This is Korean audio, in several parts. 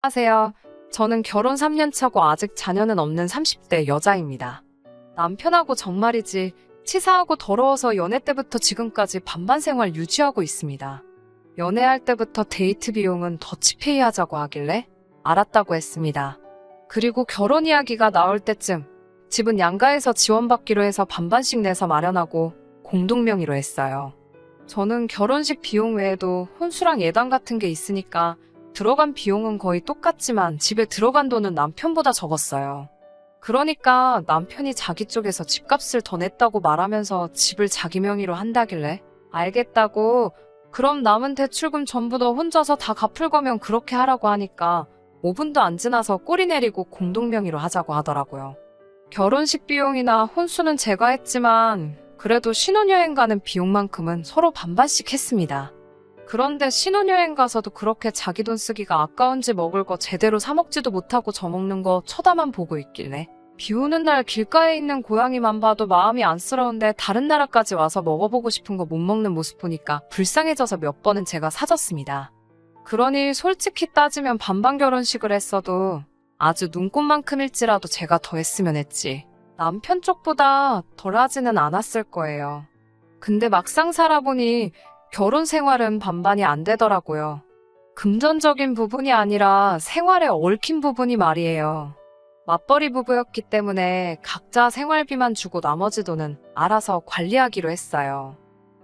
안녕하세요. 저는 결혼 3년 차고 아직 자녀는 없는 30대 여자입니다. 남편하고 정말이지 치사하고 더러워서 연애 때부터 지금까지 반반 생활 유지하고 있습니다. 연애할 때부터 데이트 비용은 더치페이 하자고 하길래 알았다고 했습니다. 그리고 결혼 이야기가 나올 때쯤 집은 양가에서 지원받기로 해서 반반씩 내서 마련하고 공동명의로 했어요. 저는 결혼식 비용 외에도 혼수랑 예단 같은 게 있으니까 들어간 비용은 거의 똑같지만 집에 들어간 돈은 남편보다 적었어요. 그러니까 남편이 자기 쪽에서 집값을 더 냈다고 말하면서 집을 자기 명의로 한다길래 알겠다고, 그럼 남은 대출금 전부 너 혼자서 다 갚을 거면 그렇게 하라고 하니까 5분도 안 지나서 꼬리 내리고 공동명의로 하자고 하더라고요. 결혼식 비용이나 혼수는 제가 했지만 그래도 신혼여행 가는 비용만큼은 서로 반반씩 했습니다. 그런데 신혼여행 가서도 그렇게 자기 돈 쓰기가 아까운지 먹을 거 제대로 사 먹지도 못하고 저먹는 거 쳐다만 보고 있길래 비 오는 날 길가에 있는 고양이만 봐도 마음이 안쓰러운데 다른 나라까지 와서 먹어보고 싶은 거 못 먹는 모습 보니까 불쌍해져서 몇 번은 제가 사줬습니다. 그러니 솔직히 따지면 반반 결혼식을 했어도 아주 눈꽃만큼일지라도 제가 더 했으면 했지 남편 쪽보다 덜 하지는 않았을 거예요. 근데 막상 살아보니 결혼 생활은 반반이 안 되더라고요. 금전적인 부분이 아니라 생활에 얽힌 부분이 말이에요. 맞벌이 부부였기 때문에 각자 생활비만 주고 나머지 돈은 알아서 관리하기로 했어요.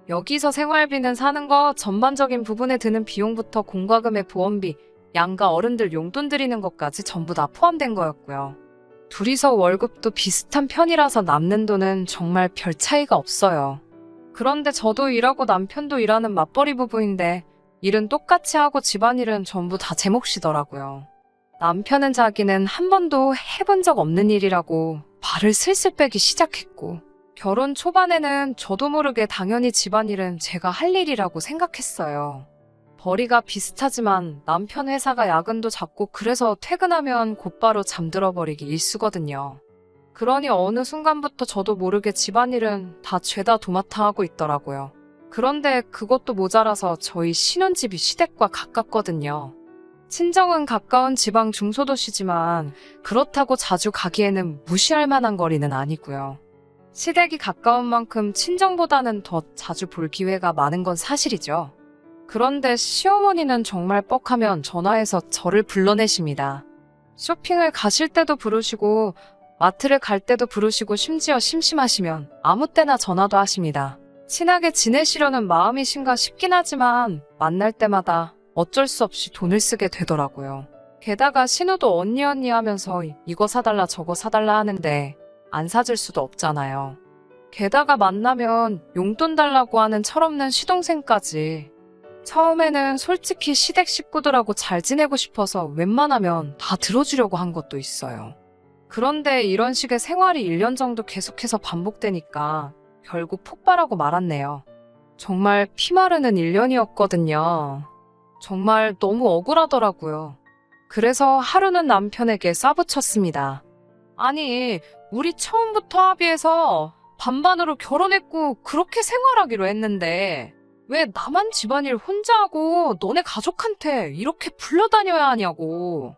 여기서 생활비는 사는 거, 전반적인 부분에 드는 비용부터 공과금의 보험비, 양가 어른들 용돈 드리는 것까지 전부 다 포함된 거였고요. 둘이서 월급도 비슷한 편이라서 남는 돈은 정말 별 차이가 없어요. 그런데 저도 일하고 남편도 일하는 맞벌이 부부인데 일은 똑같이 하고 집안일은 전부 다 제 몫이더라고요. 남편은 자기는 한 번도 해본 적 없는 일이라고 발을 슬슬 빼기 시작했고, 결혼 초반에는 저도 모르게 당연히 집안일은 제가 할 일이라고 생각했어요. 벌이가 비슷하지만 남편 회사가 야근도 잡고 그래서 퇴근하면 곧바로 잠들어 버리기 일쑤거든요. 그러니 어느 순간부터 저도 모르게 집안일은 다 죄다 도맡아 하고 있더라고요. 그런데 그것도 모자라서 저희 신혼집이 시댁과 가깝거든요. 친정은 가까운 지방 중소도시지만 그렇다고 자주 가기에는 무시할 만한 거리는 아니고요. 시댁이 가까운 만큼 친정보다는 더 자주 볼 기회가 많은 건 사실이죠. 그런데 시어머니는 정말 뻑하면 전화해서 저를 불러내십니다. 쇼핑을 가실 때도 부르시고 마트를 갈 때도 부르시고 심지어 심심하시면 아무 때나 전화도 하십니다. 친하게 지내시려는 마음이신가 싶긴 하지만 만날 때마다 어쩔 수 없이 돈을 쓰게 되더라고요. 게다가 신우도 언니 하면서 이거 사달라 저거 사달라 하는데 안 사줄 수도 없잖아요. 게다가 만나면 용돈 달라고 하는 철없는 시동생까지. 처음에는 솔직히 시댁 식구들하고 잘 지내고 싶어서 웬만하면 다 들어주려고 한 것도 있어요. 그런데 이런 식의 생활이 1년 정도 계속해서 반복되니까 결국 폭발하고 말았네요. 정말 피마르는 1년이었거든요. 정말 너무 억울하더라고요. 그래서 하루는 남편에게 쏴붙였습니다. 아니, 우리 처음부터 합의해서 반반으로 결혼했고 그렇게 생활하기로 했는데 왜 나만 집안일 혼자 하고 너네 가족한테 이렇게 불려다녀야 하냐고.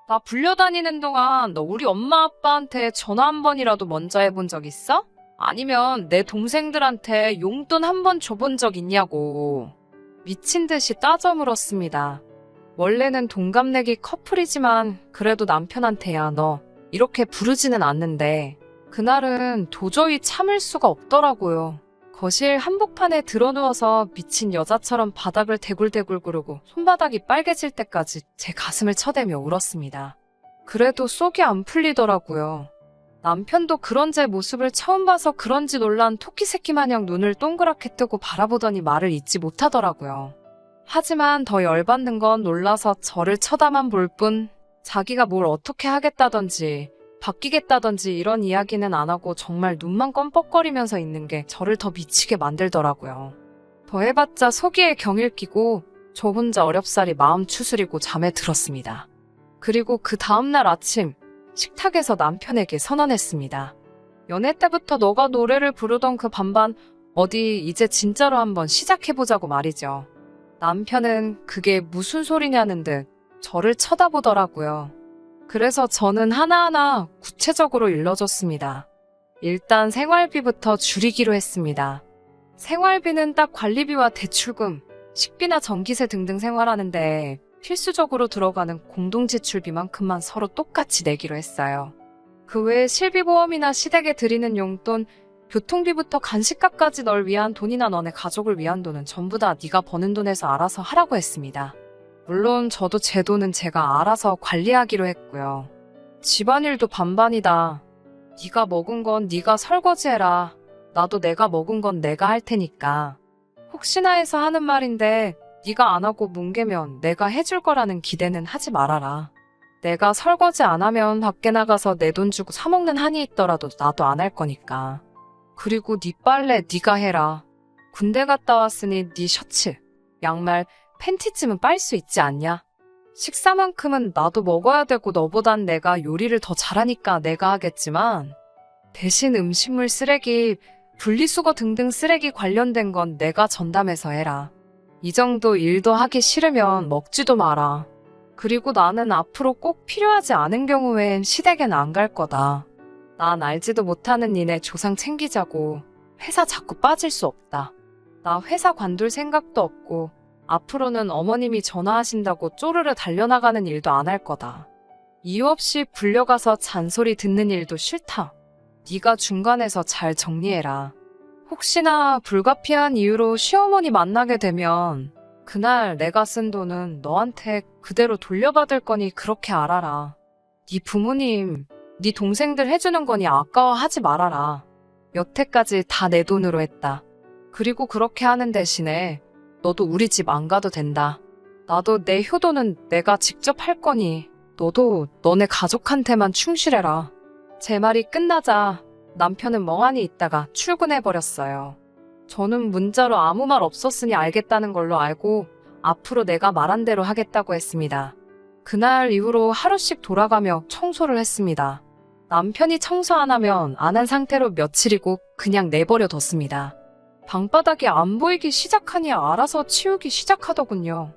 나 불려다니는 동안 너 우리 엄마 아빠한테 전화 한 번이라도 먼저 해본 적 있어? 아니면 내 동생들한테 용돈 한 번 줘본 적 있냐고. 미친 듯이 따져 물었습니다. 원래는 동갑내기 커플이지만 그래도 남편한테야 너 이렇게 부르지는 않는데 그날은 도저히 참을 수가 없더라고요. 거실 한복판에 드러누워서 미친 여자처럼 바닥을 대굴대굴 구르고 손바닥이 빨개질 때까지 제 가슴을 쳐대며 울었습니다. 그래도 속이 안 풀리더라고요. 남편도 그런 제 모습을 처음 봐서 그런지 놀란 토끼 새끼 마냥 눈을 동그랗게 뜨고 바라보더니 말을 잇지 못하더라고요. 하지만 더 열받는 건 놀라서 저를 쳐다만 볼 뿐 자기가 뭘 어떻게 하겠다던지 바뀌겠다던지 이런 이야기는 안 하고 정말 눈만 껌뻑거리면서 있는 게 저를 더 미치게 만들더라고요. 더 해봤자 속이에 경일 끼고 저 혼자 어렵사리 마음 추스리고 잠에 들었습니다. 그리고 그 다음날 아침 식탁에서 남편에게 선언했습니다. 연애 때부터 너가 노래를 부르던 그 반반 어디 이제 진짜로 한번 시작해보자고 말이죠. 남편은 그게 무슨 소리냐는 듯 저를 쳐다보더라고요. 그래서 저는 하나하나 구체적으로 일러줬습니다. 일단 생활비부터 줄이기로 했습니다. 생활비는 딱 관리비와 대출금, 식비나 전기세 등등 생활하는데 필수적으로 들어가는 공동지출비만큼만 서로 똑같이 내기로 했어요. 그 외에 실비보험이나 시댁에 드리는 용돈, 교통비부터 간식값까지 널 위한 돈이나 너네 가족을 위한 돈은 전부 다 네가 버는 돈에서 알아서 하라고 했습니다. 물론 저도 제 돈은 제가 알아서 관리하기로 했고요. 집안일도 반반이다. 네가 먹은 건 네가 설거지해라. 나도 내가 먹은 건 내가 할 테니까. 혹시나 해서 하는 말인데 네가 안 하고 뭉개면 내가 해줄 거라는 기대는 하지 말아라. 내가 설거지 안 하면 밖에 나가서 내 돈 주고 사 먹는 한이 있더라도 나도 안 할 거니까. 그리고 네 빨래 네가 해라. 군대 갔다 왔으니 네 셔츠, 양말, 팬티쯤은 빨 수 있지 않냐? 식사만큼은 나도 먹어야 되고 너보단 내가 요리를 더 잘하니까 내가 하겠지만 대신 음식물 쓰레기, 분리수거 등등 쓰레기 관련된 건 내가 전담해서 해라. 이 정도 일도 하기 싫으면 먹지도 마라. 그리고 나는 앞으로 꼭 필요하지 않은 경우 외엔 시댁엔 안 갈 거다. 난 알지도 못하는 니네 조상 챙기자고 회사 자꾸 빠질 수 없다. 나 회사 관둘 생각도 없고 앞으로는 어머님이 전화하신다고 쪼르르 달려나가는 일도 안 할 거다. 이유 없이 불려가서 잔소리 듣는 일도 싫다. 네가 중간에서 잘 정리해라. 혹시나 불가피한 이유로 시어머니 만나게 되면 그날 내가 쓴 돈은 너한테 그대로 돌려받을 거니 그렇게 알아라. 네 부모님, 네 동생들 해주는 거니 아까워하지 말아라. 여태까지 다 내 돈으로 했다. 그리고 그렇게 하는 대신에 너도 우리 집 안 가도 된다. 나도 내 효도는 내가 직접 할 거니 너도 너네 가족한테만 충실해라. 제 말이 끝나자 남편은 멍하니 있다가 출근해버렸어요. 저는 문자로 아무 말 없었으니 알겠다는 걸로 알고 앞으로 내가 말한 대로 하겠다고 했습니다. 그날 이후로 하루씩 돌아가며 청소를 했습니다. 남편이 청소 안 하면 안 한 상태로 며칠이고 그냥 내버려 뒀습니다. 방바닥이 안 보이기 시작하니 알아서 치우기 시작하더군요.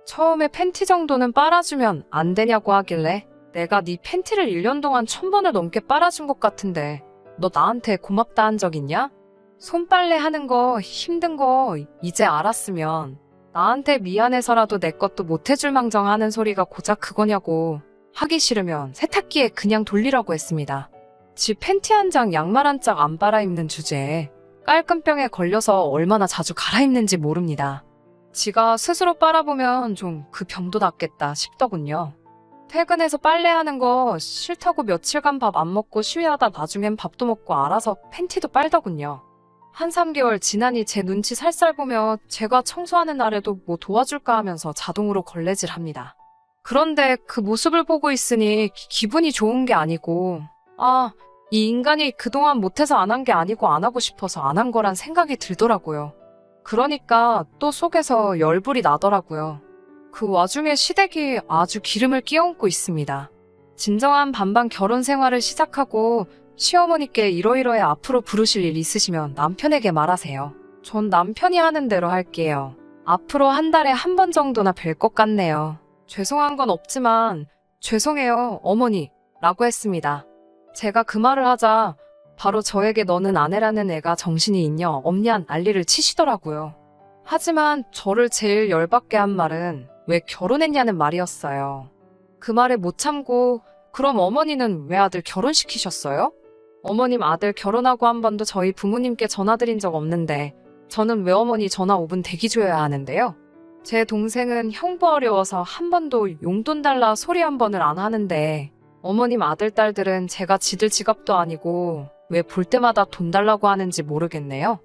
처음에 팬티 정도는 빨아주면 안 되냐고 하길래 내가 네 팬티를 1년 동안 1000번을 넘게 빨아준 것 같은데 너 나한테 고맙다 한 적 있냐? 손빨래 하는 거 힘든 거 이제 알았으면 나한테 미안해서라도 내 것도 못해줄 망정 하는 소리가 고작 그거냐고. 하기 싫으면 세탁기에 그냥 돌리라고 했습니다. 지 팬티 한 장 양말 한 짝 안 빨아입는 주제에 깔끔병에 걸려서 얼마나 자주 갈아입는지 모릅니다. 지가 스스로 빨아보면 좀 그 병도 낫겠다 싶더군요. 퇴근해서 빨래하는 거 싫다고 며칠간 밥 안 먹고 시위하다 나중엔 밥도 먹고 알아서 팬티도 빨더군요. 한 3개월 지나니 제 눈치 살살 보며 제가 청소하는 날에도 뭐 도와줄까 하면서 자동으로 걸레질합니다. 그런데 그 모습을 보고 있으니 기분이 좋은 게 아니고 이 인간이 그동안 못해서 안 한 게 아니고 안 하고 싶어서 안 한 거란 생각이 들더라고요. 그러니까 또 속에서 열불이 나더라고요. 그 와중에 시댁이 아주 기름을 끼얹고 있습니다. 진정한 반반 결혼 생활을 시작하고 시어머니께 이러이러해 앞으로 부르실 일 있으시면 남편에게 말하세요. 전 남편이 하는 대로 할게요. 앞으로 한 달에 한 번 정도나 뵐 것 같네요. 죄송한 건 없지만 죄송해요 어머니 라고 했습니다. 제가 그 말을 하자 바로 저에게 너는 아내라는 애가 정신이 있냐 없냐 난리를 치시더라고요. 하지만 저를 제일 열받게 한 말은 왜 결혼했냐는 말이었어요. 그 말에 못 참고 그럼 어머니는 왜 아들 결혼시키셨어요? 어머님 아들 결혼하고 한 번도 저희 부모님께 전화드린 적 없는데 저는 왜 어머니 전화 5분 대기 줘야 하는데요? 제 동생은 형부 어려워서 한 번도 용돈 달라 소리 한 번을 안 하는데 어머님 아들 딸들은 제가 지들 지갑도 아니고 왜 볼 때마다 돈 달라고 하는지 모르겠네요.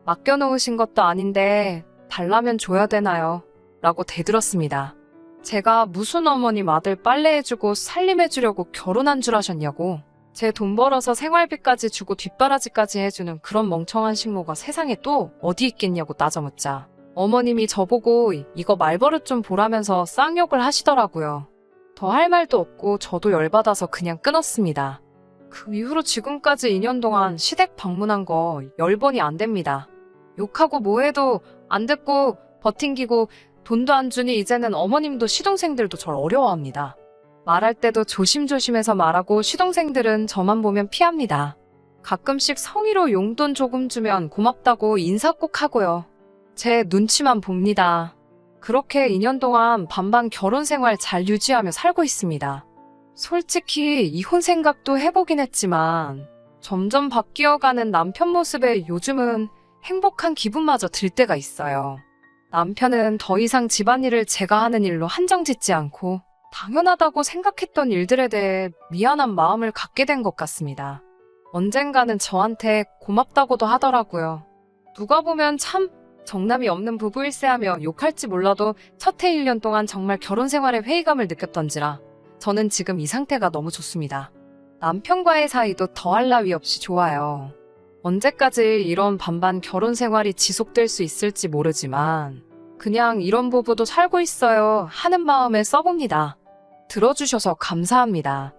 맡겨놓으신 것도 아닌데 달라면 줘야 되나요? 라고 대들었습니다. 제가 무슨 어머님 아들 빨래해주고 살림해주려고 결혼한 줄 아셨냐고. 제 돈 벌어서 생활비까지 주고 뒷바라지까지 해주는 그런 멍청한 식모가 세상에 또 어디 있겠냐고 따져묻자 어머님이 저보고 이거 말버릇 좀 보라면서 쌍욕을 하시더라고요. 더 할 말도 없고 저도 열받아서 그냥 끊었습니다. 그 이후로 지금까지 2년 동안 시댁 방문한 거 10번이 안 됩니다. 욕하고 뭐해도 안 듣고 버팅기고 돈도 안 주니 이제는 어머님도 시동생들도 절 어려워합니다. 말할 때도 조심조심해서 말하고 시동생들은 저만 보면 피합니다. 가끔씩 성의로 용돈 조금 주면 고맙다고 인사 꼭 하고요. 제 눈치만 봅니다. 그렇게 2년 동안 반반 결혼 생활 잘 유지하며 살고 있습니다. 솔직히 이혼 생각도 해보긴 했지만 점점 바뀌어가는 남편 모습에 요즘은 행복한 기분마저 들 때가 있어요. 남편은 더 이상 집안일을 제가 하는 일로 한정짓지 않고 당연하다고 생각했던 일들에 대해 미안한 마음을 갖게 된 것 같습니다. 언젠가는 저한테 고맙다고도 하더라고요. 누가 보면 참 정남이 없는 부부일세 하며 욕할지 몰라도 첫 해 1년 동안 정말 결혼 생활에 회의감을 느꼈던지라 저는 지금 이 상태가 너무 좋습니다. 남편과의 사이도 더할 나위 없이 좋아요. 언제까지 이런 반반 결혼 생활이 지속될 수 있을지 모르지만 그냥 이런 부부도 살고 있어요 하는 마음에 써봅니다. 들어주셔서 감사합니다.